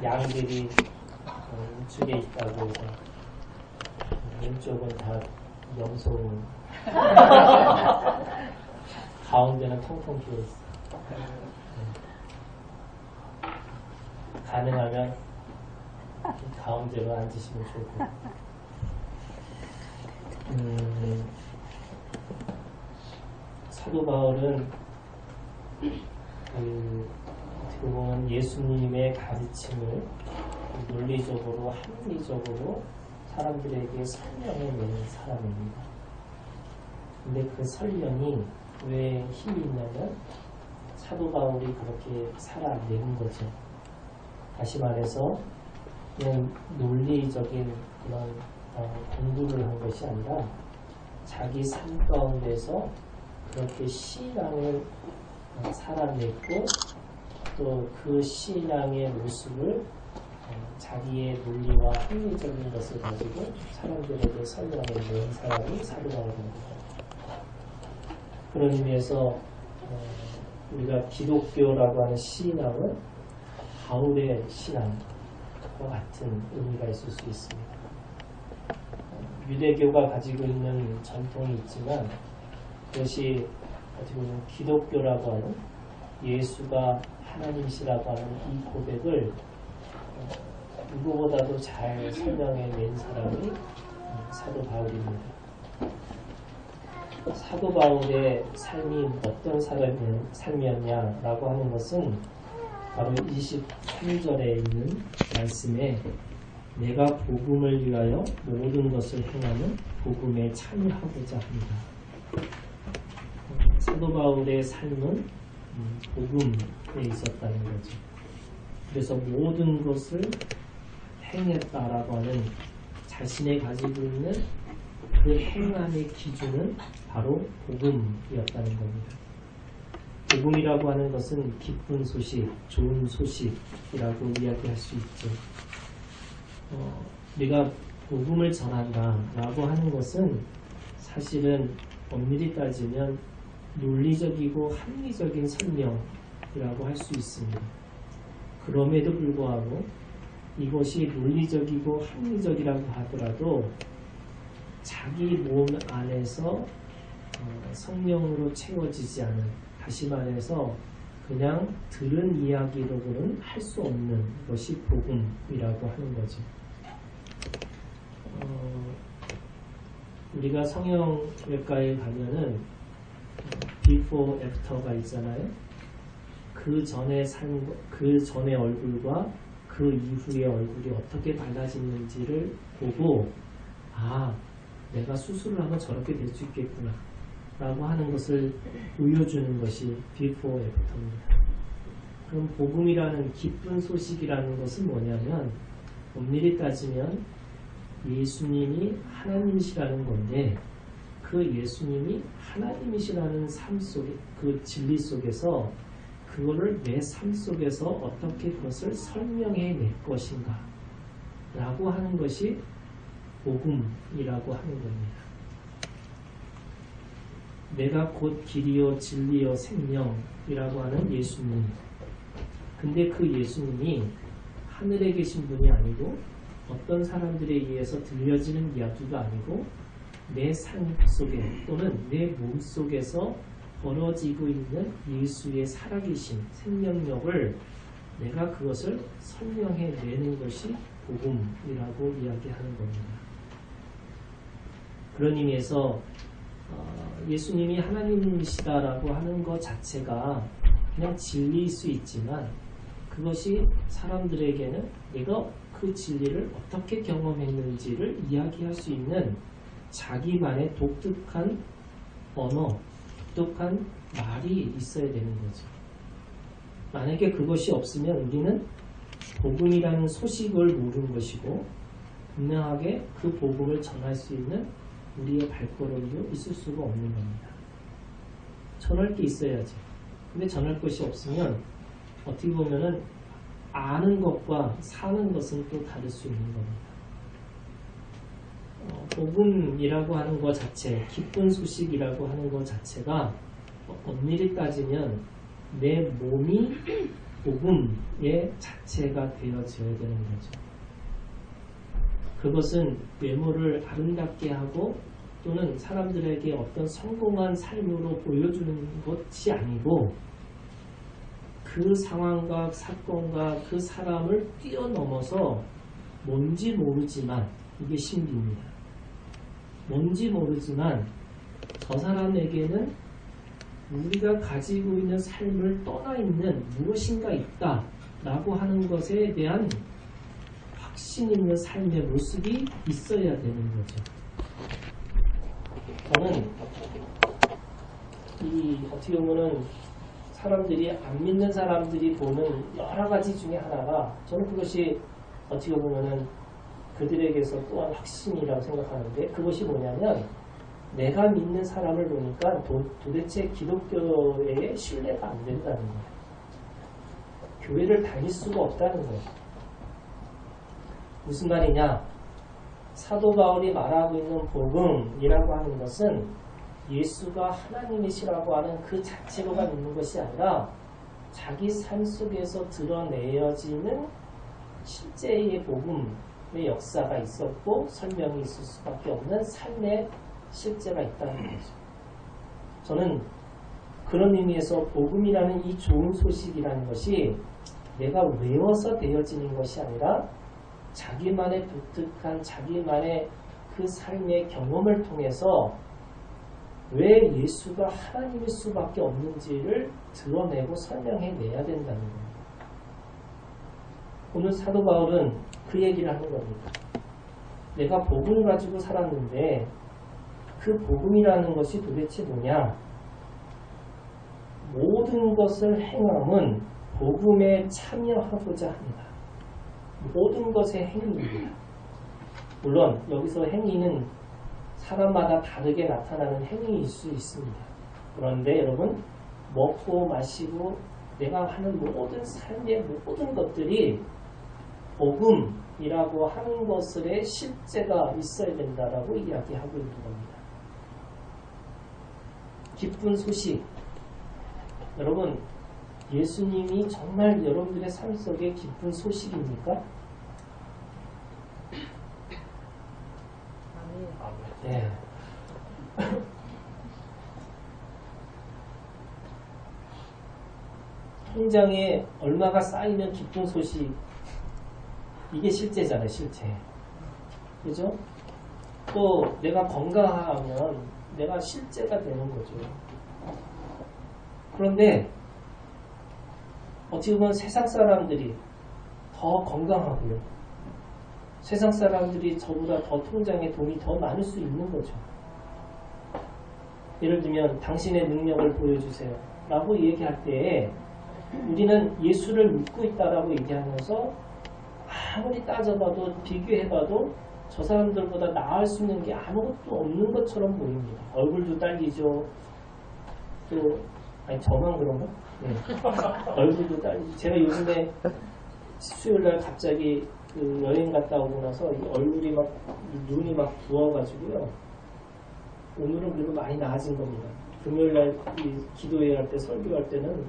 양들이 우측에 있다고 해서 왼쪽은 다 염소고 가운데는 통통 비어있어. 가능하면 가운데로 앉으시면 좋을 것 같아요. 사도 바울은 어떻게 보면 예수님의 가르침을 논리적으로 합리적으로 사람들에게 설명해내는 사람입니다. 근데 그 설명이 왜 힘이 있냐면 사도 바울이 그렇게 살아내는 거죠. 다시 말해서 그냥 논리적인 그런 공부를 한 것이 아니라 자기 삶 가운데서 그렇게 신앙을 살아냈고 또 그 신앙의 모습을 자기의 논리와 합리적인 것을 가지고 사람들에게 설명해낸 사람이 사도 바울입니다. 그런 의미에서 우리가 기독교라고 하는 신앙은 바울의 신앙과 같은 의미가 있을 수 있습니다. 유대교가 가지고 있는 전통이 있지만 그것이 어떻게 보면 기독교라고 하는 예수가 하나님이시라고 하는 이 고백을 누구보다도 잘 설명해낸 사람이 사도 바울입니다. 사도 바울의 삶이 어떤 삶이었냐라고 하는 것은 바로 23절에 있는 말씀에 내가 복음을 위하여 모든 것을 행하는 복음에 참여하고자 합니다. 사도 바울의 삶은 복음에 있었다는 거죠. 그래서 모든 것을 행했다라고 하는 자신이 가지고 있는 그 행함의 기준은 바로 복음이었다는 겁니다. 복음이라고 하는 것은 기쁜 소식, 좋은 소식이라고 이야기할 수 있죠. 우리가 복음을 전한다라고 하는 것은 사실은 엄밀히 따지면 논리적이고 합리적인 설명이라고 할 수 있습니다. 그럼에도 불구하고 이것이 논리적이고 합리적이라고 하더라도 자기 몸 안에서 성령으로 채워지지 않은, 다시 말해서 그냥 들은 이야기로는 할 수 없는 것이 복음이라고 하는 거죠. 우리가 성형외과에 가면은 before, after가 있잖아요. 그 전의 삶, 그 전의 얼굴과 그 이후의 얼굴이 어떻게 달라지는지를 보고 내가 수술을 하면 저렇게 될 수 있겠구나 라고 하는 것을 보여주는 것이 before, after입니다. 그럼 복음이라는 기쁜 소식이라는 것은 뭐냐면 엄밀히 따지면 예수님이 하나님이시라는 건데 그 예수님이 하나님이시라는 삶 속에, 그 진리 속에서 그거를 내 삶 속에서 어떻게 그것을 설명해낼 것인가 라고 하는 것이 복음이라고 하는 겁니다. 내가 곧 길이요 진리요 생명이라고 하는 예수님. 근데 그 예수님이 하늘에 계신 분이 아니고 어떤 사람들에 의해서 들려지는 이야기가 아니고 내 삶 속에 또는 내 몸 속에서 벌어지고 있는 예수의 살아계신 생명력을 내가 그것을 설명해내는 것이 복음이라고 이야기하는 겁니다. 그런 의미에서 예수님이 하나님이시다라고 하는 것 자체가 그냥 진리일 수 있지만 그것이 사람들에게는 내가 그 진리를 어떻게 경험했는지를 이야기할 수 있는 자기만의 독특한 언어, 독특한 말이 있어야 되는 거죠. 만약에 그것이 없으면 우리는 복음이라는 소식을 모르는 것이고 분명하게 그 복음을 전할 수 있는 우리의 발걸음도 있을 수가 없는 겁니다. 전할 게 있어야지. 근데 전할 것이 없으면 어떻게 보면은 아는 것과 사는 것은 또 다를 수 있는 겁니다. 복음이라고 하는 것 자체, 기쁜 소식이라고 하는 것 자체가 엄밀히 따지면 내 몸이 복음의 자체가 되어져야 되는 거죠. 그것은 외모를 아름답게 하고 또는 사람들에게 어떤 성공한 삶으로 보여주는 것이 아니고 그 상황과 사건과 그 사람을 뛰어넘어서 뭔지 모르지만 이게 신비입니다. 뭔지 모르지만 저 사람에게는 우리가 가지고 있는 삶을 떠나 있는 무엇인가 있다라고 하는 것에 대한 확신 있는 삶의 모습이 있어야 되는 거죠. 저는 어떻게 보면은 사람들이 안 믿는 사람들이 보는 여러 가지 중에 하나가 저는 그것이 어떻게 보면은 그들에게서 또한 확신이라고 생각하는데 그것이 뭐냐면 내가 믿는 사람을 보니까 도대체 기독교에 신뢰가 안 된다는 거예요. 교회를 다닐 수가 없다는 거예요. 무슨 말이냐? 사도 바울이 말하고 있는 복음이라고 하는 것은 예수가 하나님이시라고 하는 그 자체로만 있는 것이 아니라 자기 삶 속에서 드러내어지는 실제의 복음의 역사가 있었고 설명이 있을 수밖에 없는 삶의 실제가 있다는 거죠. 저는 그런 의미에서 복음이라는 이 좋은 소식이라는 것이 내가 외워서 되어지는 것이 아니라 자기만의 독특한 자기만의 그 삶의 경험을 통해서 왜 예수가 하나님일 수밖에 없는지를 드러내고 설명해내야 된다는 겁니다. 오늘 사도 바울은 그 얘기를 하는 겁니다. 내가 복음을 가지고 살았는데 그 복음이라는 것이 도대체 뭐냐? 모든 것을 행함은 복음에 참여하고자 합니다. 모든 것의 행위입니다. 물론 여기서 행위는 사람마다 다르게 나타나는 행위일 수 있습니다. 그런데 여러분 먹고 마시고 내가 하는 모든 삶의 모든 것들이 복음이라고 하는 것의 실제가 있어야 된다라고 이야기하고 있는 겁니다. 기쁜 소식. 여러분 예수님이 정말 여러분들의 삶 속에 기쁜 소식입니까? 네. 통장에 얼마가 쌓이면 기쁜 소식 이게 실제잖아요. 실제. 그죠? 또 내가 건강하면 내가 실제가 되는 거죠. 그런데 어떻게 보면 세상 사람들이 더 건강하고요. 세상 사람들이 저보다 더 통장에 돈이 더 많을 수 있는 거죠. 예를 들면 당신의 능력을 보여주세요 라고 얘기할 때 우리는 예수를 믿고 있다라고 얘기하면서 아무리 따져봐도 비교해봐도 저 사람들보다 나을 수 있는 게 아무것도 없는 것처럼 보입니다. 얼굴도 딸리죠. 또 아니 저만 그런가? 네. 얼굴도 딸리죠. 제가 요즘에 수요일날 갑자기 그 여행 갔다 오고 나서 이 얼굴이 막 눈이 막 부어가지고요. 오늘은 그래도 많이 나아진 겁니다. 금요일날 이 기도회 할 때 설교할 때는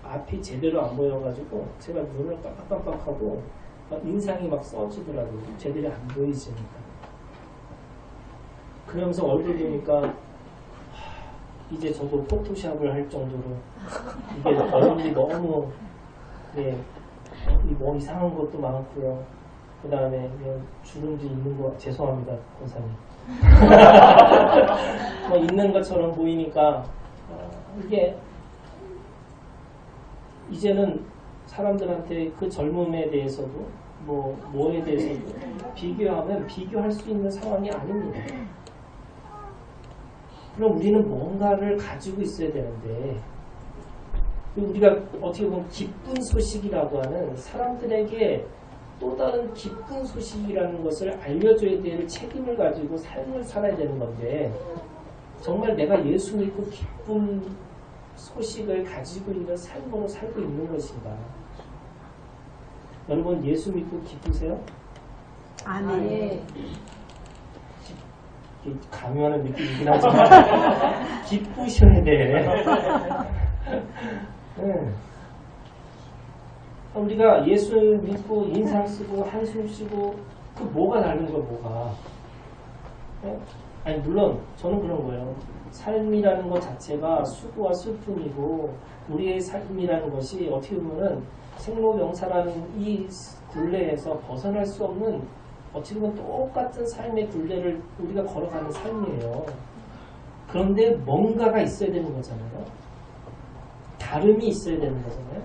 앞이 제대로 안 보여가지고 제가 눈을 깜빡깜빡하고 막 인상이 막 써지더라고요. 제대로 안 보이지니까. 그러면서 얼굴 보니까 이제 저도 포토샵을 할 정도로 이게 얼굴이 너무 뭐 이상한 것도 많고요. 그 다음에 주름도 있는 거 죄송합니다 권사님. 뭐 있는 것처럼 보이니까 이게 이제는 사람들한테 그 젊음에 대해서도 뭐에 대해서도 비교하면 비교할 수 있는 상황이 아닙니다. 그럼 우리는 뭔가를 가지고 있어야 되는데 우리가 어떻게 보면 기쁜 소식이라고 하는 사람들에게 또 다른 기쁜 소식이라는 것을 알려줘야 될 책임을 가지고 삶을 살아야 되는 건데 정말 내가 예수 믿고 기쁜 소식을 가지고 있는 삶으로 살고 있는 것인가? 여러분 예수 믿고 기쁘세요? 아멘. 강요하는 느낌이긴 하지만 기쁘셔야 돼. 네. 우리가 예수 믿고 인상 쓰고 한숨 쉬고 그 뭐가 다른 거야 뭐가? 네? 아니 물론 저는 그런 거예요. 삶이라는 것 자체가 수고와 슬픔이고 우리의 삶이라는 것이 어떻게 보면은 생로병사라는 이 굴레에서 벗어날 수 없는 어떻게 보면 똑같은 삶의 굴레를 우리가 걸어가는 삶이에요. 그런데 뭔가가 있어야 되는 거잖아요. 다름이 있어야 되는 거잖아요.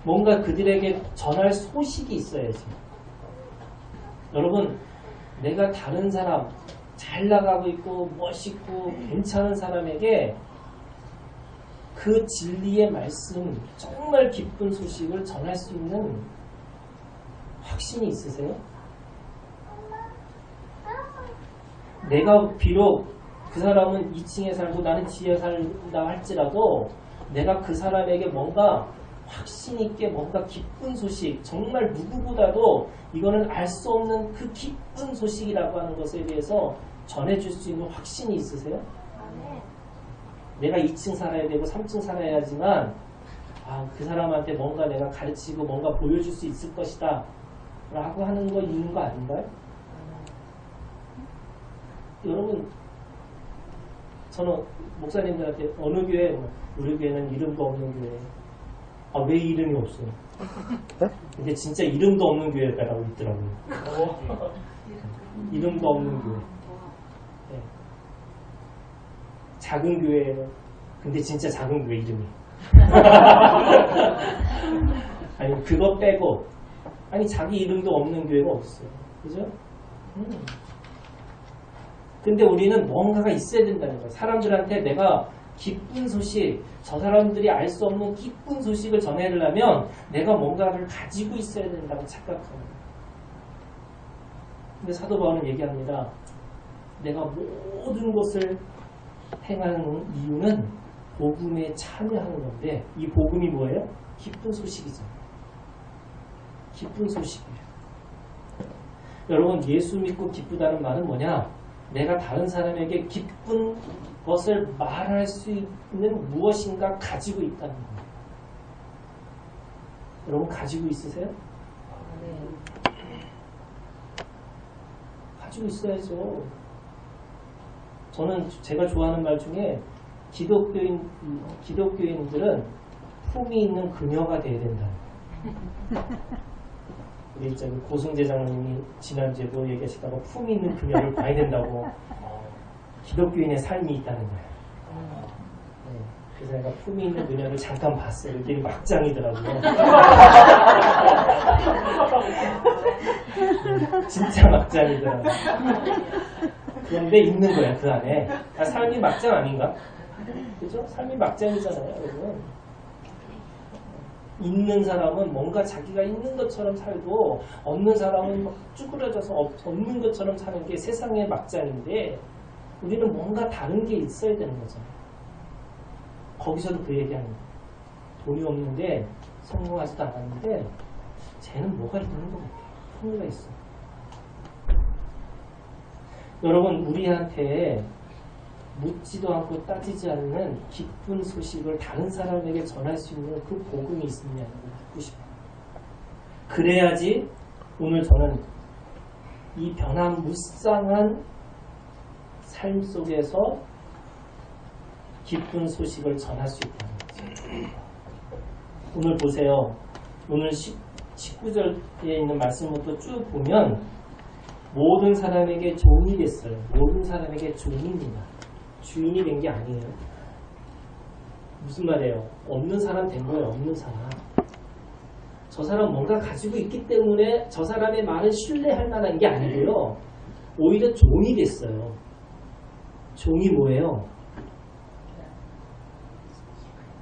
뭔가 그들에게 전할 소식이 있어야지. 여러분, 내가 다른 사람, 잘 나가고 있고 멋있고 괜찮은 사람에게 그 진리의 말씀, 정말 기쁜 소식을 전할 수 있는 확신이 있으세요? 내가 비록 그 사람은 2층에 살고 나는 지하에 살다 할지라도 내가 그 사람에게 뭔가 확신 있게 뭔가 기쁜 소식, 정말 누구보다도 이거는 알 수 없는 그 기쁜 소식이라고 하는 것에 대해서 전해줄 수 있는 확신이 있으세요? 내가 2층 살아야 되고 3층 살아야지만 그 사람한테 뭔가 내가 가르치고 뭔가 보여줄 수 있을 것이다 라고 하는 거 있는 거 아닌가요? 여러분, 저는 목사님들한테 어느 교회, 우리 교회는 이름도 없는 교회. 왜 이름이 없어? 근데 진짜 이름도 없는 교회라고 있더라고요. 이름도 없는 교회. 네. 작은 교회예요. 근데 진짜 작은 교회 이름이. 아니 그거 빼고 아니 자기 이름도 없는 교회가 없어요. 그죠? 근데 우리는 뭔가가 있어야 된다는 거예요. 사람들한테 내가 기쁜 소식, 저 사람들이 알 수 없는 기쁜 소식을 전해려면 내가 뭔가를 가지고 있어야 된다고 착각하는 거예요. 근데 사도 바울은 얘기합니다. 내가 모든 것을 행하는 이유는 복음에 참여하는 건데 이 복음이 뭐예요? 기쁜 소식이잖아요. 기쁜 소식이에요. 여러분 예수 믿고 기쁘다는 말은 뭐냐? 내가 다른 사람에게 기쁜 것을 말할 수 있는 무엇인가 가지고 있다는 거예요. 여러분 가지고 있으세요? 네. 가지고 있어야죠. 저는 제가 좋아하는 말 중에 기독교인들은 품이 있는 그녀가 돼야 된다. 우리 고승재 장로님이 지난주에 뭐 얘기하시다가 품이 있는 그녀를 봐야 된다고 기독교인의 삶이 있다는 거예요. 네, 그래서 내가 품이 있는 그녀를 잠깐 봤어요. 이게 막장이더라고요. 진짜 막장이더라고요. 그런데 있는 거야 그 안에. 삶이 막장 아닌가? 그죠? 삶이 막장이잖아요, 여러분. 있는 사람은 뭔가 자기가 있는 것처럼 살고 없는 사람은 막 쭈그러져서 없는 것처럼 사는 게 세상의 막장인데 우리는 뭔가 다른 게 있어야 되는 거잖아요. 거기서도 그 얘기하는 거예요. 돈이 없는데 성공하지도 않았는데 쟤는 뭐가 있는 것 같아요. 흥미가 있어. 여러분 우리한테 묻지도 않고 따지지 않는 기쁜 소식을 다른 사람에게 전할 수 있는 그 복음이 있느냐는 걸 묻고 싶어요. 그래야지 오늘 저는 이 변화무쌍한 삶 속에서 기쁜 소식을 전할 수 있다는 거죠. 오늘 보세요. 오늘 19절에 있는 말씀부터 쭉 보면 모든 사람에게 종이 됐어요. 모든 사람에게 종입니다. 주인이 된 게 아니에요. 무슨 말이에요? 없는 사람 된 거예요. 없는 사람. 저 사람 뭔가 가지고 있기 때문에 저 사람의 말을 신뢰할 만한 게 아니고요. 오히려 종이 됐어요. 종이 뭐예요?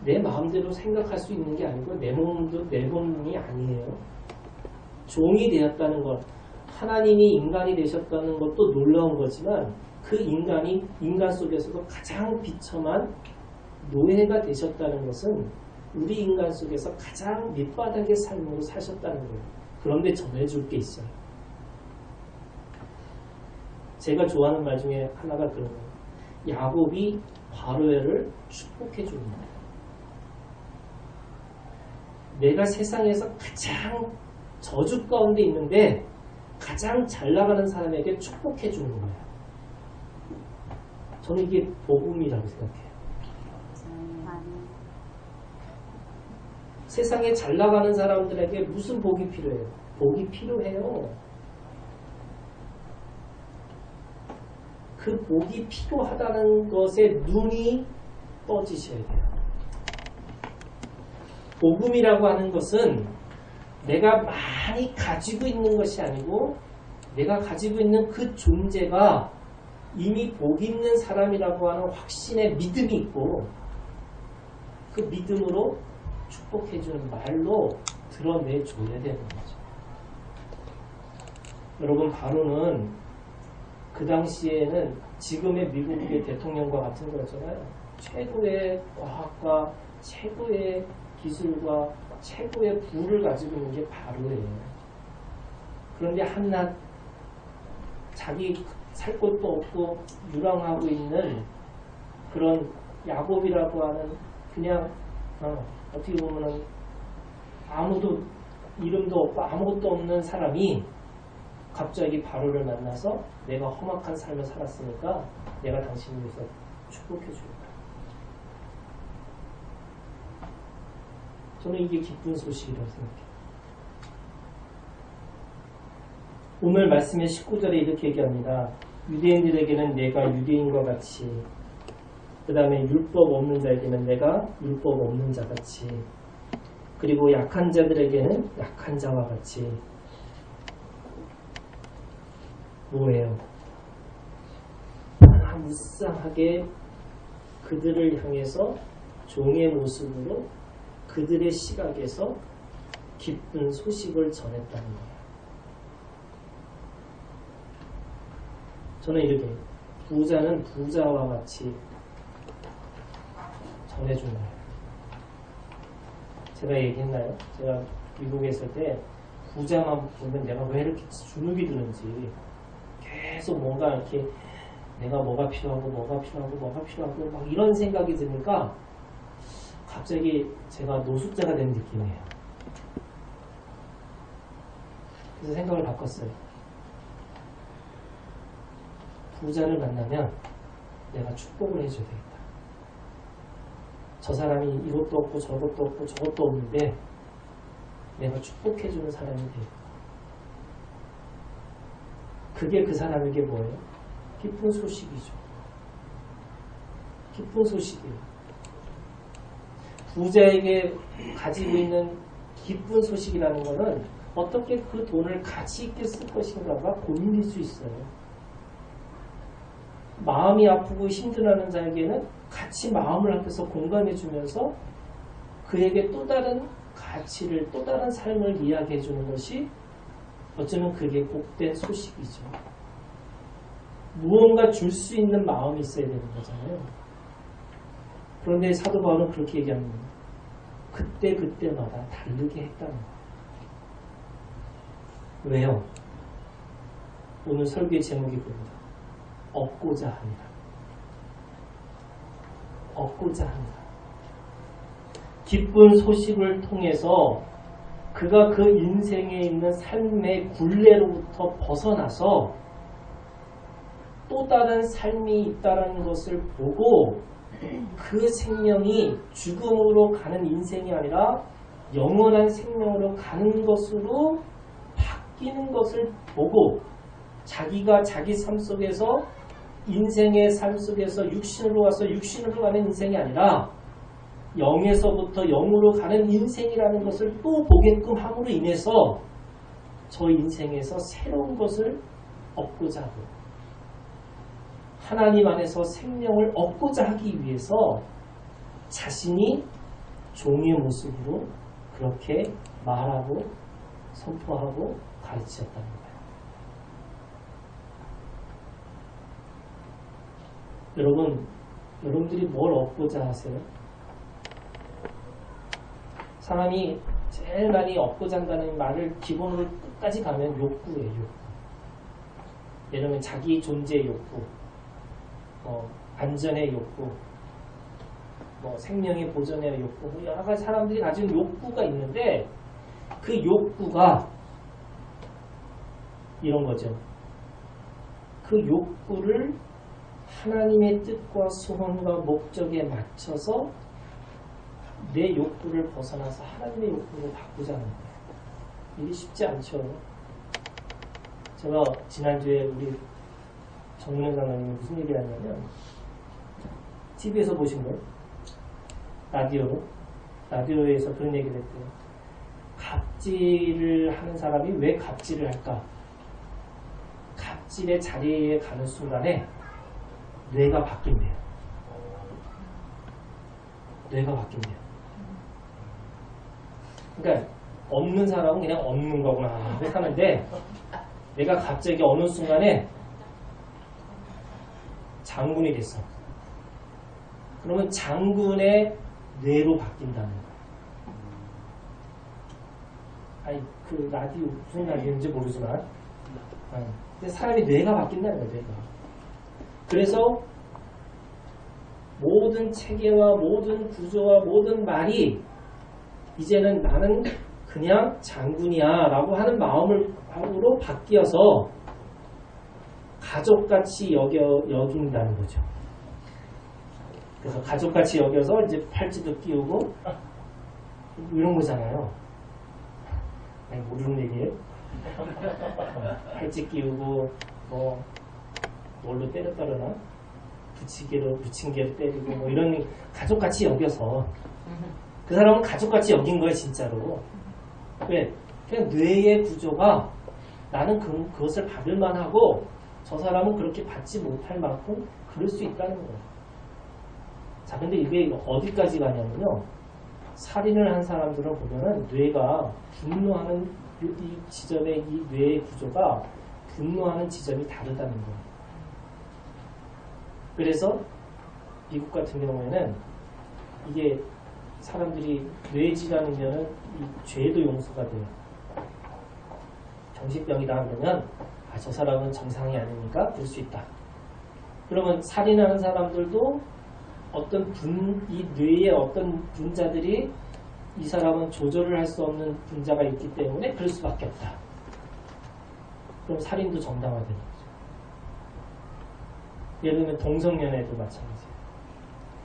내 마음대로 생각할 수 있는 게 아니고 내 몸이 아니에요. 종이 되었다는 것. 하나님이 인간이 되셨다는 것도 놀라운 거지만 그 인간이 인간 속에서도 가장 비참한 노예가 되셨다는 것은 우리 인간 속에서 가장 밑바닥의 삶으로 사셨다는 거예요. 그런데 전해줄 게 있어요. 제가 좋아하는 말 중에 하나가 그런 거예요. 야곱이 바로엘을 축복해 줍니다. 내가 세상에서 가장 저주 가운데 있는데 가장 잘 나가는 사람에게 축복해 주는 거예요. 저는 이게 복음이라고 생각해요. 세상에 잘 나가는 사람들에게 무슨 복이 필요해요? 복이 필요해요. 그 복이 필요하다는 것에 눈이 떠지셔야 돼요. 복음이라고 하는 것은 내가 많이 가지고 있는 것이 아니고 내가 가지고 있는 그 존재가 이미 복 있는 사람이라고 하는 확신의 믿음이 있고 그 믿음으로 축복해주는 말로 드러내줘야 되는 거죠. 여러분 바로는 그 당시에는 지금의 미국의 대통령과 같은 거잖아요. 최고의 과학과 최고의 기술과 최고의 부를 가지고 있는 게 바로예요. 그런데 한낱 자기 살 곳도 없고 유랑하고 있는 그런 야곱이라고 하는 그냥 어떻게 보면은 아무도 이름도 없고 아무것도 없는 사람이 갑자기 바로를 만나서 내가 험악한 삶을 살았으니까 내가 당신을 위해서 축복해 줄 거야. 저는 이게 기쁜 소식이라고 생각해요. 오늘 말씀의 19절에 이렇게 얘기합니다. 유대인들에게는 내가 유대인과 같이, 그 다음에 율법 없는 자에게는 내가 율법 없는 자 같이, 그리고 약한 자들에게는 약한 자와 같이. 뭐예요? 무쌍하게 그들을 향해서 종의 모습으로 그들의 시각에서 기쁜 소식을 전했다는 거예요. 저는 이렇게 부자는 부자와 같이 전해준 거예요. 제가 얘기했나요? 제가 미국에 있을 때 부자만 보면 내가 왜 이렇게 주눅이 드는지 계속 뭔가 이렇게 내가 뭐가 필요하고 막 이런 생각이 드니까 갑자기 제가 노숙자가 된 느낌이에요. 그래서 생각을 바꿨어요. 부자를 만나면 내가 축복을 해줘야 되겠다. 저 사람이 이것도 없고 저것도 없고 저것도 없는데 내가 축복해주는 사람이 되겠다. 그게 그 사람에게 뭐예요? 기쁜 소식이죠. 기쁜 소식이에요. 부자에게 가지고 있는 기쁜 소식이라는 것은 어떻게 그 돈을 가치 있게 쓸 것인가가 고민일 수 있어요. 마음이 아프고 힘들어하는 자에게는 같이 마음을 합해서 공감해주면서 그에게 또 다른 가치를, 또 다른 삶을 이야기해 주는 것이 어쩌면 그게 복된 소식이죠. 무언가 줄 수 있는 마음이 있어야 되는 거잖아요. 그런데 사도 바울은 그렇게 얘기합니다. 그때마다 다르게 했다는 거예요. 왜요? 오늘 설교의 제목이 그겁니다. 얻고자 한다. 얻고자 한다. 기쁜 소식을 통해서 그가 그 인생에 있는 삶의 굴레로부터 벗어나서 또 다른 삶이 있다는 것을 보고 그 생명이 죽음으로 가는 인생이 아니라 영원한 생명으로 가는 것으로 바뀌는 것을 보고 자기가 자기 삶 속에서 인생의 삶 속에서 육신으로 와서 육신으로 가는 인생이 아니라 영에서부터 영으로 가는 인생이라는 것을 또 보게끔 함으로 인해서 저 인생에서 새로운 것을 얻고자 하고 하나님 안에서 생명을 얻고자 하기 위해서 자신이 종의 모습으로 그렇게 말하고 선포하고 가르치셨다는 거예요. 여러분들이 뭘 얻고자 하세요? 사람이 제일 많이 얻고자 한다는 말을 기본으로 끝까지 가면 욕구예요. 욕구. 예를 들면 자기 존재 욕구, 안전의 욕구, 뭐 생명의 보존의 욕구, 뭐 여러 가지 사람들이 가진 욕구가 있는데 그 욕구가 이런 거죠. 그 욕구를 하나님의 뜻과 소원과 목적에 맞춰서 내 욕구를 벗어나서 하나님의 욕구를 바꾸자는 거예요. 일이 쉽지 않죠. 제가 지난주에 우리 정문현 장로님이 무슨 얘기 하냐면 TV에서 보신 거예요. 라디오에서 그런 얘기를 했대요. 갑질을 하는 사람이 왜 갑질을 할까? 갑질의 자리에 가는 순간에 뇌가 바뀐대요. 뇌가 바뀐대요. 그러니까 없는 사람은 그냥 없는 거구나 생각하는데 내가 갑자기 어느 순간에 장군이 됐어. 그러면 장군의 뇌로 바뀐다는 거야. 아니 그 라디오 무슨 라디오인지 모르지만 근데 사람이 뇌가 바뀐다는 거야. 뇌가. 그래서 모든 체계와 모든 구조와 모든 말이 이제는 나는 그냥 장군이야 라고 하는 마음으로 바뀌어서 가족같이 여긴다는 거죠. 그래서 가족같이 여겨서 이제 팔찌도 끼우고 이런 거잖아요. 아니 모르는 얘기예요. 팔찌 끼우고 뭐 뭘로 때렸다려나 부침개로 때리고 뭐 이런 가족같이 여겨서 그 사람은 가족같이 여긴 거예요 진짜로. 왜? 그냥 뇌의 구조가 나는 그것을 받을 만하고 저 사람은 그렇게 받지 못할 만큼 그럴 수 있다는 거예요. 자, 근데 이게 어디까지 가냐면요. 살인을 한 사람들을 보면은 뇌가 분노하는 이 지점의 이 뇌의 구조가 분노하는 지점이 다르다는 거예요. 그래서 미국 같은 경우에는 이게 사람들이 뇌질환이면 이 죄도 용서가 돼요. 정신병이다 그러면 저 사람은 정상이 아니니까 그럴 수 있다. 그러면 살인하는 사람들도 어떤 이 뇌의 어떤 분자들이 이 사람은 조절을 할 수 없는 분자가 있기 때문에 그럴 수밖에 없다. 그럼 살인도 정당화되는 거죠. 예를 들면 동성연애도 마찬가지예요.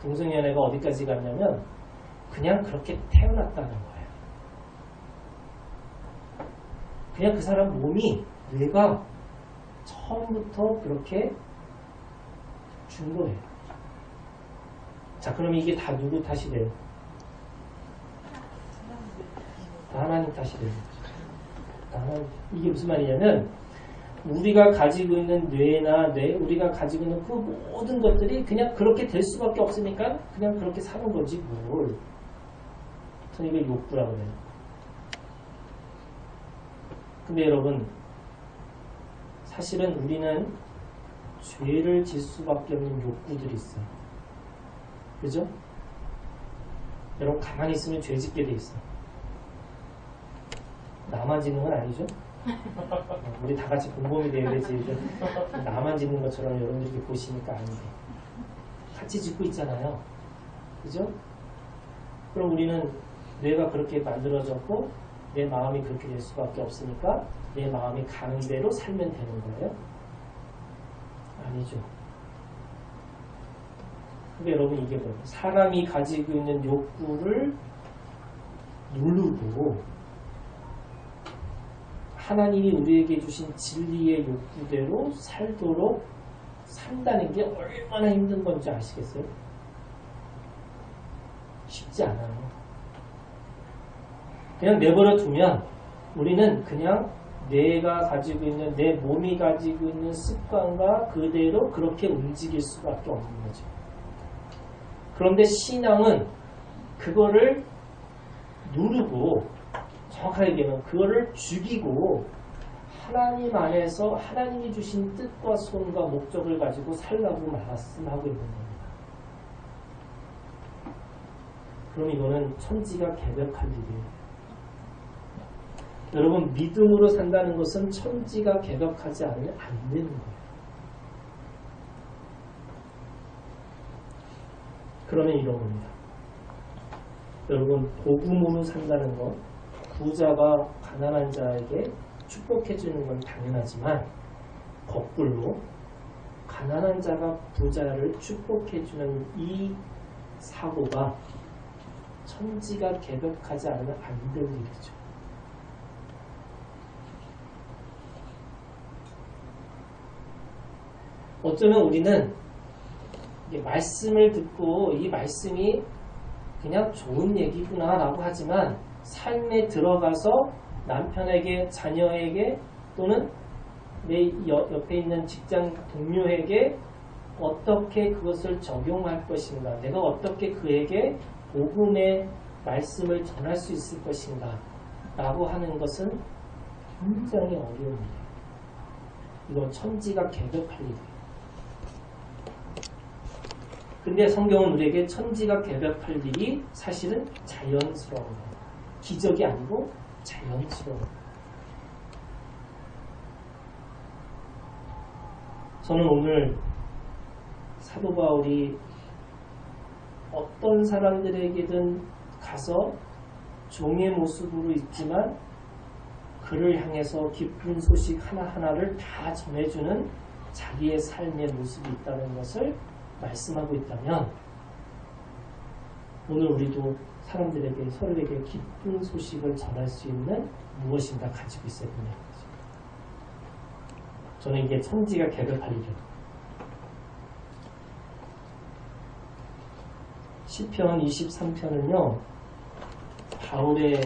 동성연애가 어디까지 갔냐면 그냥 그렇게 태어났다는 거예요. 그냥 그 사람 몸이 뇌가 처음부터 그렇게 준 거예요. 자, 그럼 이게 다 누구 탓이 돼요? 다 하나님 탓이 돼요. 이게 무슨 말이냐면 우리가 가지고 있는 뇌나 우리가 가지고 있는 그 모든 것들이 그냥 그렇게 될 수밖에 없으니까 그냥 그렇게 사는 거지 뭘. 전 이걸 욕구라고 해요. 근데 여러분 사실은 우리는 죄를 질 수밖에 없는 욕구들이 있어요. 그죠? 여러분 가만히 있으면 죄 짓게 돼 있어. 나만 짓는 건 아니죠? 우리 다 같이 공범이 되어야지. 나만 짓는 것처럼 여러분들이 보시니까 아닌데. 같이 짓고 있잖아요. 그죠? 그럼 우리는 뇌가 그렇게 만들어졌고 내 마음이 그렇게 될 수밖에 없으니까 내 마음이 가는 대로 살면 되는 거예요? 아니죠. 근데 여러분 이게 뭐예요? 사람이 가지고 있는 욕구를 누르고 하나님이 우리에게 주신 진리의 욕구대로 살도록 산다는 게 얼마나 힘든 건지 아시겠어요? 쉽지 않아요. 그냥 내버려 두면 우리는 그냥 내가 가지고 있는 내 몸이 가지고 있는 습관과 그대로 그렇게 움직일 수밖에 없는 거죠. 그런데 신앙은 그거를 누르고 정확하게 얘기하면 그거를 죽이고 하나님 안에서 하나님이 주신 뜻과 소원과 목적을 가지고 살라고 말씀하고 있는 겁니다. 그럼 이거는 천지가 개벽할 일이에요. 여러분 믿음으로 산다는 것은 천지가 개벽하지 않으면 안 되는 거예요. 그러면 이런 겁니다. 여러분, 복음으로 산다는 것, 부자가 가난한 자에게 축복해 주는 건 당연하지만 거꾸로 가난한 자가 부자를 축복해 주는 이 사고가 천지가 개벽하지 않으면 안 될 일이죠. 어쩌면 우리는 말씀을 듣고 이 말씀이 그냥 좋은 얘기구나 라고 하지만 삶에 들어가서 남편에게, 자녀에게 또는 내 옆에 있는 직장 동료에게 어떻게 그것을 적용할 것인가, 내가 어떻게 그에게 복음의 말씀을 전할 수 있을 것인가 라고 하는 것은 굉장히 어려운 일이에요. 이건 천지가 개벽할 일이에요. 근데 성경은 우리에게 천지가 개벽할 일이 사실은 자연스러운 거예요. 기적이 아니고 자연스러운 거예요. 저는 오늘 사도 바울이 어떤 사람들에게든 가서 종의 모습으로 있지만 그를 향해서 기쁜 소식 하나하나를 다 전해주는 자기의 삶의 모습이 있다는 것을 말씀하고 있다면 오늘 우리도 사람들에게, 서로에게 기쁜 소식을 전할 수 있는 무엇인가 가지고 있어야 된다는 거죠. 저는 이게 천지가 개벽할 일이에요. 시편 23편은요 바울의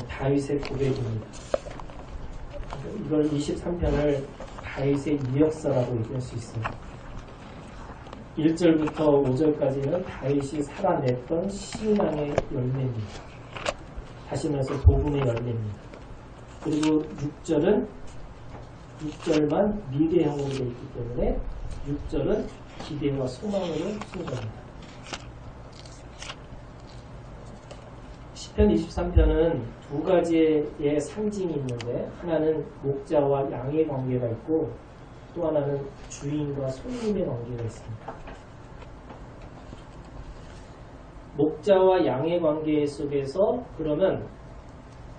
다윗의 고백입니다. 이걸 23편을 다윗의 이역사라고 얘기할 수 있어요. 1절부터 5절까지는 다윗이 살아냈던 신앙의 열매입니다. 다시 말해서 복음의 열매입니다. 그리고 6절만 미래형으로 되어 있기 때문에 6절은 기대와 소망으로 순서합니다. 시편 23편은 두 가지의 상징이 있는데 하나는 목자와 양의 관계가 있고 또 하나는 주인과 손님의 관계가 있습니다. 목자와 양의 관계 속에서 그러면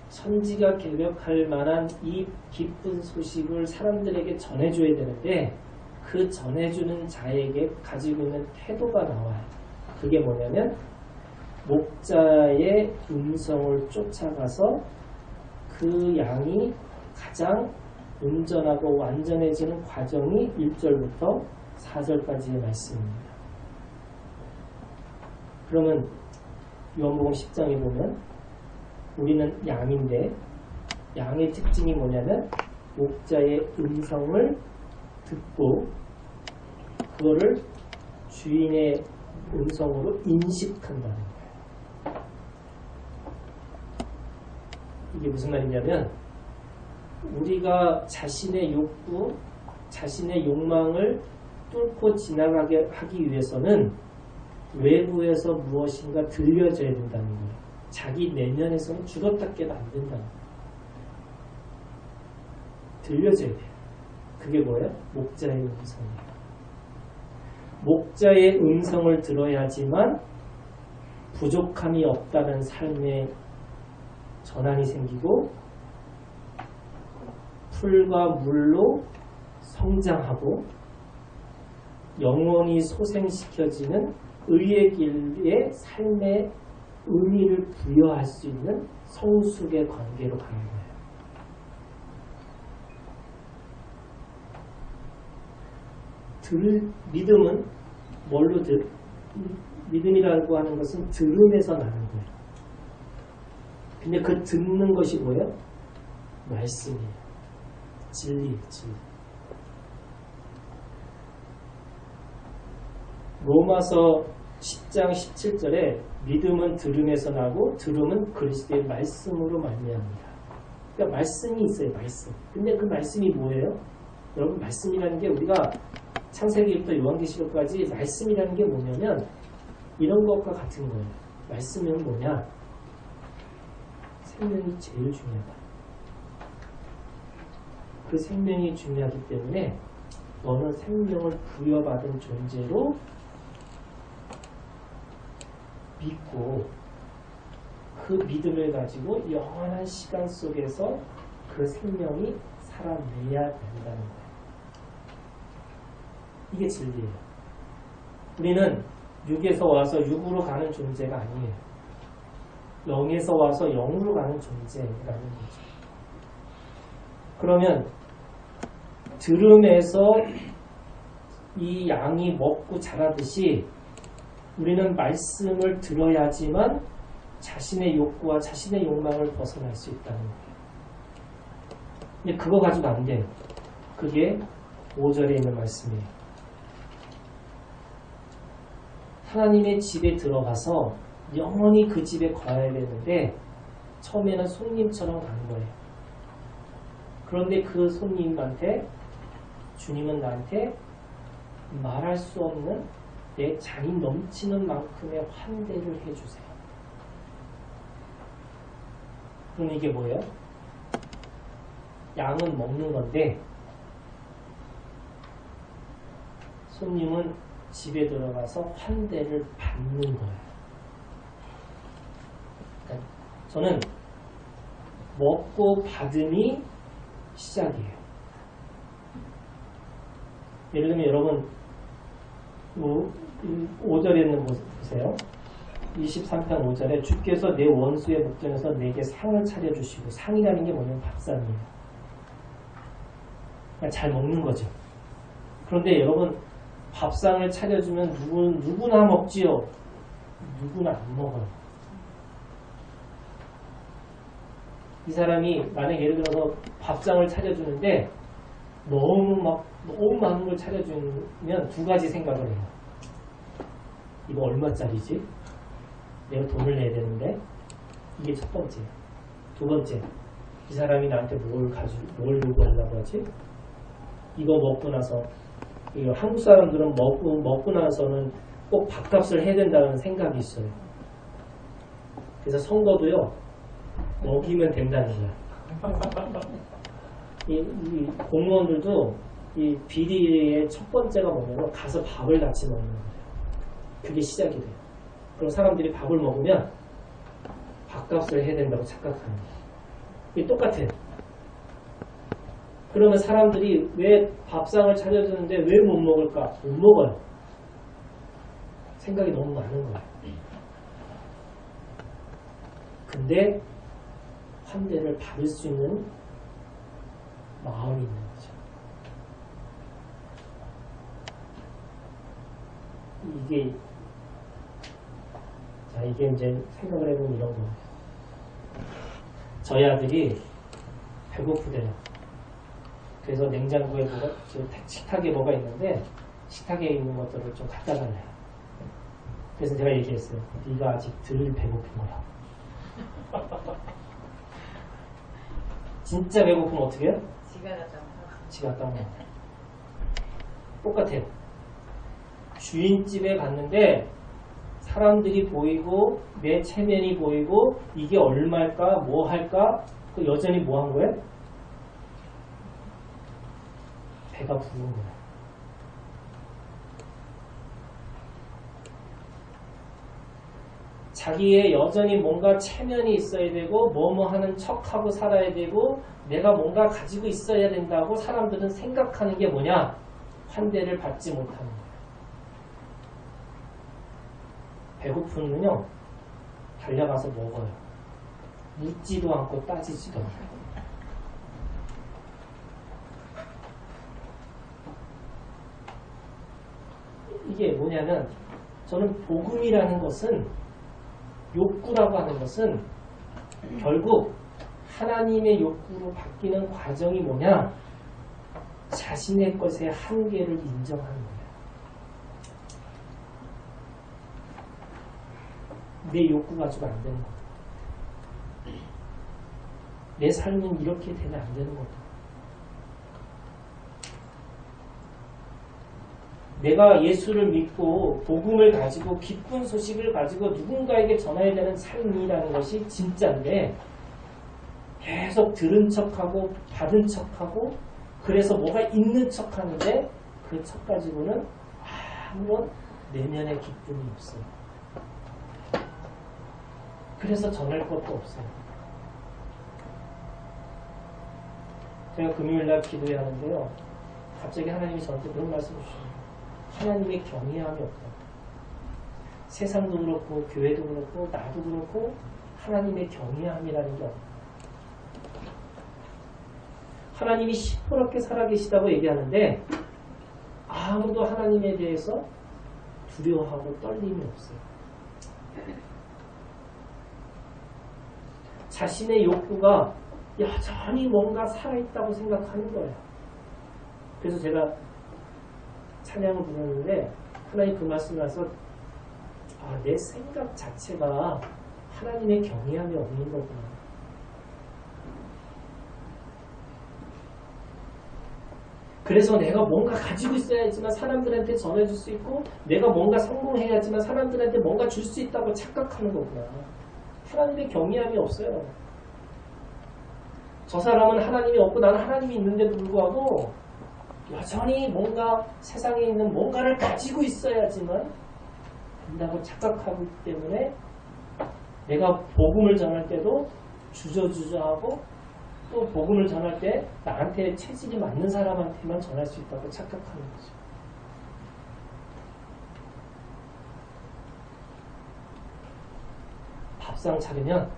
천지가 개벽할 만한 이 기쁜 소식을 사람들에게 전해줘야 되는데 그 전해주는 자에게 가지고 있는 태도가 나와요. 그게 뭐냐면 목자의 음성을 쫓아가서 그 양이 가장 온전하고 완전해지는 과정이 1절부터 4절까지의 말씀입니다. 그러면 요한복음 10장에 보면 우리는 양인데 양의 특징이 뭐냐면 목자의 음성을 듣고 그거를 주인의 음성으로 인식한다는 거예요. 이게 무슨 말이냐면 우리가 자신의 욕구, 자신의 욕망을 뚫고 지나가게 하기 위해서는 외부에서 무엇인가 들려져야 된다는 거예요. 자기 내면에서는 죽었다 깨도 안 된다는 거예요. 들려져야 돼요. 그게 뭐예요? 목자의 음성이에요. 목자의 음성을 들어야지만 부족함이 없다는 삶의 전환이 생기고 풀과 물로 성장하고 영원히 소생시켜지는 의의 길의 삶의 의미를 부여할 수 있는 성숙의 관계로 가는 거예요. 믿음은 뭘로 믿음이라고 하는 것은 들음에서 나는 거예요. 근데 그 듣는 것이 뭐예요? 말씀이에요. 진리예요. 진리. 로마서 10장 17절에 믿음은 들음에서 나고 들음은 그리스도의 말씀으로 말미암니다. 그러니까 말씀이 있어요. 말씀. 근데 그 말씀이 뭐예요? 여러분 말씀이라는 게 우리가 창세기부터 요한계시록까지 말씀이라는 게 뭐냐면 이런 것과 같은 거예요. 말씀은 뭐냐? 생명이 제일 중요하다. 그 생명이 중요하기 때문에 너는 생명을 부여받은 존재로 믿고 그 믿음을 가지고 영원한 시간 속에서 그 생명이 살아내야 된다는 거예요. 이게 진리예요. 우리는 육에서 와서 육으로 가는 존재가 아니에요. 영에서 와서 영으로 가는 존재라는 거죠. 그러면 들음에서 이 양이 먹고 자라듯이 우리는 말씀을 들어야지만 자신의 욕구와 자신의 욕망을 벗어날 수 있다는 거예요. 근데 그거 가지고 안 돼요. 그게 5절에 있는 말씀이에요. 하나님의 집에 들어가서 영원히 그 집에 거해야 되는데 처음에는 손님처럼 가는 거예요. 그런데 그 손님한테 주님은 나한테 말할 수 없는 내 잔이 넘치는 만큼의 환대를 해주세요. 그럼 이게 뭐예요? 양은 먹는 건데 손님은 집에 들어가서 환대를 받는 거예요. 그러니까 저는 먹고 받음이 시작이에요. 예를 들면 여러분 5절에 있는 보세요. 23편 5절에 주께서 내 원수의 목전에서 내게 상을 차려주시고, 상이라는 게 뭐냐면 밥상이에요. 그러니까 잘 먹는 거죠. 그런데 여러분 밥상을 차려주면 누구나 먹지요. 누구나 안 먹어요. 이 사람이 만약 예를 들어서 밥상을 차려주는데 너무 많은 걸 차려주면 두 가지 생각을 해요. 이거 얼마짜리지? 내가 돈을 내야 되는데. 이게 첫 번째. 두 번째, 이 사람이 나한테 뭘 요구하려고 하지? 이거 먹고 나서, 이거 한국 사람들은 먹고 나서는 꼭 밥값을 해야 된다는 생각이 있어요. 그래서 선거도요, 먹이면 된다는 거야. 이 공무원들도 이 비리의 첫 번째가 뭐냐면 가서 밥을 같이 먹는 거예요. 그게 시작이 돼요. 그럼 사람들이 밥을 먹으면 밥값을 해야 된다고 착각하는 거예요. 이게 똑같아요. 그러면 사람들이 왜 밥상을 차려주는데 왜 못 먹을까? 못 먹어요. 생각이 너무 많은 거예요. 근데 환대를 받을 수 있는 마음이 있는 거죠. 이게 이제 생각을 해보면 이런 거예요. 저희 아들이 배고프대요. 그래서 냉장고에 식탁에 뭐가 있는데 식탁에 있는 것들을 좀 갖다 달래요. 그래서 제가 얘기했어요. 네가 아직 덜 배고픈 거야. 진짜 배고프면 어떻게 해요? 지가 갖다 먹어. 똑같아요. 주인집에 갔는데 사람들이 보이고 내 체면이 보이고 이게 얼마일까 뭐 할까 그 여전히 뭐 한 거예요? 배가 부른 거야. 자기의 여전히 뭔가 체면이 있어야 되고 뭐뭐 하는 척하고 살아야 되고 내가 뭔가 가지고 있어야 된다고 사람들은 생각하는 게 뭐냐? 환대를 받지 못하는 거예요. 배고프면요 달려가서 먹어요. 묻지도 않고 따지지도 않고. 이게 뭐냐면 저는 복음이라는 것은 욕구라고 하는 것은 결국 하나님의 욕구로 바뀌는 과정이 뭐냐? 자신의 것의 한계를 인정하는 거예요. 내 욕구 가지고 안 되는 거다. 내 삶은 이렇게 되면 안 되는 거다. 내가 예수를 믿고 복음을 가지고 기쁜 소식을 가지고 누군가에게 전해야 되는 삶이라는 것이 진짜인데 계속 들은 척하고 받은 척하고 그래서 뭐가 있는 척하는데 그 척 가지고는 아무런 내면의 기쁨이 없어요. 그래서 전할 것도 없어요. 제가 금요일날 기도해야 하는데요. 갑자기 하나님이 저한테 그런 말씀을 주셔요. 하나님의 경외함이 없다. 세상도 그렇고 교회도 그렇고 나도 그렇고 하나님의 경외함이라는 게 없다. 하나님이 시퍼렇게 살아계시다고 얘기하는데 아무도 하나님에 대해서 두려워하고 떨림이 없어요. 자신의 욕구가 여전히 뭔가 살아있다고 생각하는 거예요. 그래서 제가 찬양을 부르는데 하나님 그 말씀을 하셔서 내 생각 자체가 하나님의 경외함이 없는 거구나. 그래서 내가 뭔가 가지고 있어야지만 사람들한테 전해줄 수 있고 내가 뭔가 성공해야지만 사람들한테 뭔가 줄 수 있다고 착각하는 거구나. 하나님의 경외함이 없어요. 저 사람은 하나님이 없고 나는 하나님이 있는데도 불구하고 여전히 뭔가 세상에 있는 뭔가를 가지고 있어야지만 된다고 착각하기 때문에 내가 복음을 전할 때도 주저주저하고 또 복음을 전할 때 나한테 체질이 맞는 사람한테만 전할 수 있다고 착각하는 거죠. 밥상 차리면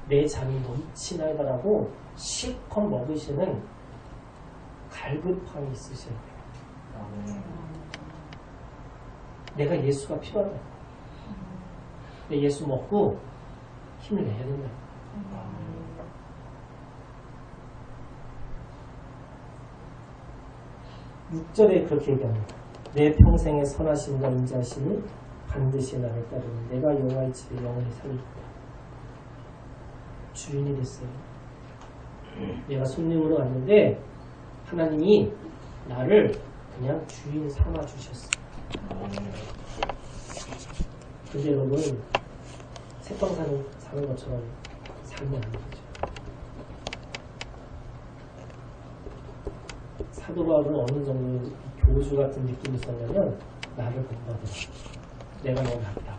내 잠이 넘치나이다라고 실컷 먹으시는 갈급함이 있으셔야 돼요. 내가 예수가 필요하다. 내 예수 먹고 힘을 내야 된다. 6절에 그렇게 얘기합니다. 내 평생에 선하심과 인자심이 반드시 나를 따르는 내가 여호와의 집에 영원히 살리리라. 주인이 됐어요. 내가 손님으로 왔는데 하나님이 나를 그냥 주인 삼아 주셨어요. 근데 여러분 새빵 사는 것처럼 살면 안 되죠. 사도 바울은 어느 정도 교주 같은 느낌이 있었냐면 나를 본받으라. 내가 너 낫다.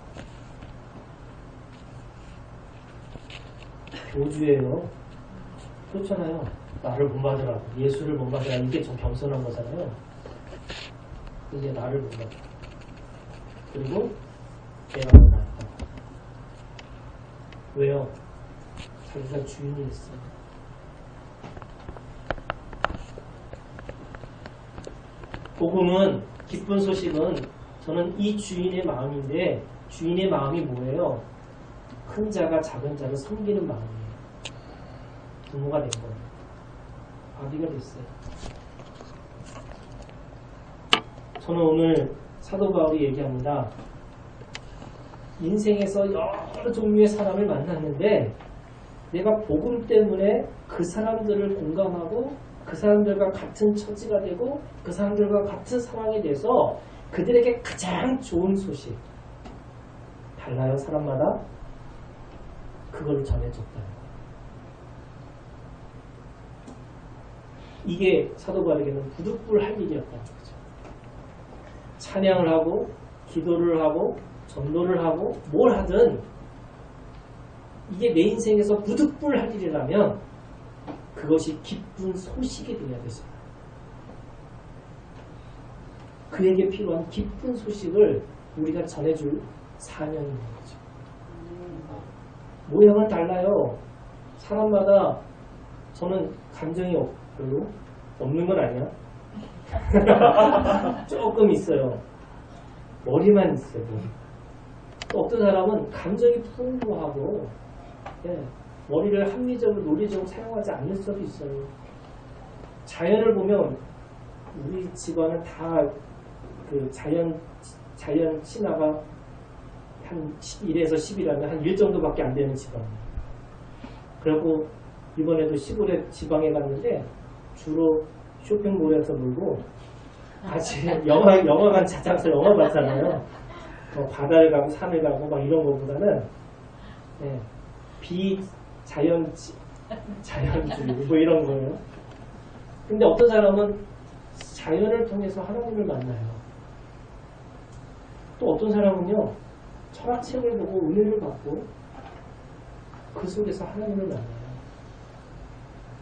교주예요. 그렇잖아요. 나를 본받으라고. 예수를 본받으라. 이게 좀 겸손한 거잖아요. 근데 나를 본받으라. 그리고 내가 너 낫다. 왜요? 자기가 주인이 있어요. 복음은 기쁜 소식은 저는 이 주인의 마음인데 주인의 마음이 뭐예요? 큰 자가 작은 자를 섬기는 마음이에요. 부모가 된 거예요. 아비가 됐어요. 저는 오늘 사도 바울이 얘기합니다. 인생에서 여러 종류의 사람을 만났는데 내가 복음 때문에 그 사람들을 공감하고 그 사람들과 같은 처지가 되고 그 사람들과 같은 상황이 돼서 그들에게 가장 좋은 소식 달라요. 사람마다 그걸 전해줬다. 이게 사도 바울에게는 부득불할 일이었다는 거죠. 찬양을 하고 기도를 하고 전도를 하고 뭘 하든 이게 내 인생에서 부득불할 일이라면 그것이 기쁜 소식이 되어야 되잖아요. 그에게 필요한 기쁜 소식을 우리가 전해줄 사명인 거죠. 모양은 달라요. 사람마다 저는 감정이 별로 없는 건 아니야. 조금 있어요. 머리만 있어요. 또 어떤 사람은 감정이 풍부하고 머리를 합리적으로 논리적으로 사용하지 않을 수도 있어요. 자연을 보면 우리 집안은 다 그 자연 신화가 한 1에서 10이라면 한 1 정도밖에 안 되는 집안이에요. 그리고 이번에도 시골에 지방에 갔는데 주로 쇼핑몰에서 놀고 같이 영화관 찾아서 영화 봤잖아요. 바다를 가고 산을 가고 막 이런 것보다는 자연주의 뭐 이런 거예요. 근데 어떤 사람은 자연을 통해서 하나님을 만나요. 또 어떤 사람은요 철학책을 보고 은혜를 받고 그 속에서 하나님을 만나요.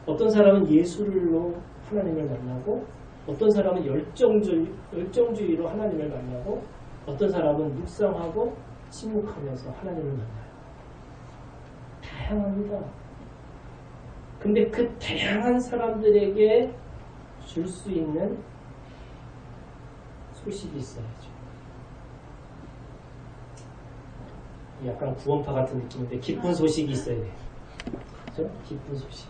어떤 사람은 예술로 하나님을 만나고, 어떤 사람은 열정주의로 하나님을 만나고, 어떤 사람은 묵상하고 침묵하면서 하나님을 만나요. 다양합니다. 근데 그 다양한 사람들에게 줄 수 있는 소식이 있어야죠. 약간 구원파 같은 느낌인데 기쁜 소식이 있어야 돼요. 그죠? 기쁜 소식.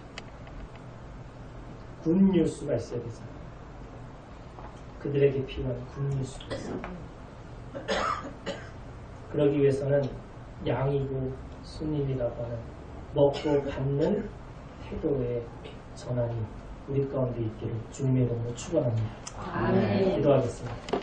굿뉴스가 있어야 되잖아요. 그들에게 필요한 굿뉴스가 있어요. 그러기 위해서는 양이고 손님이라고 하는 먹고 받는 태도의 전환이 우리 가운데 있기를 주님의 이름으로 축원합니다. 아멘. 기도하겠습니다.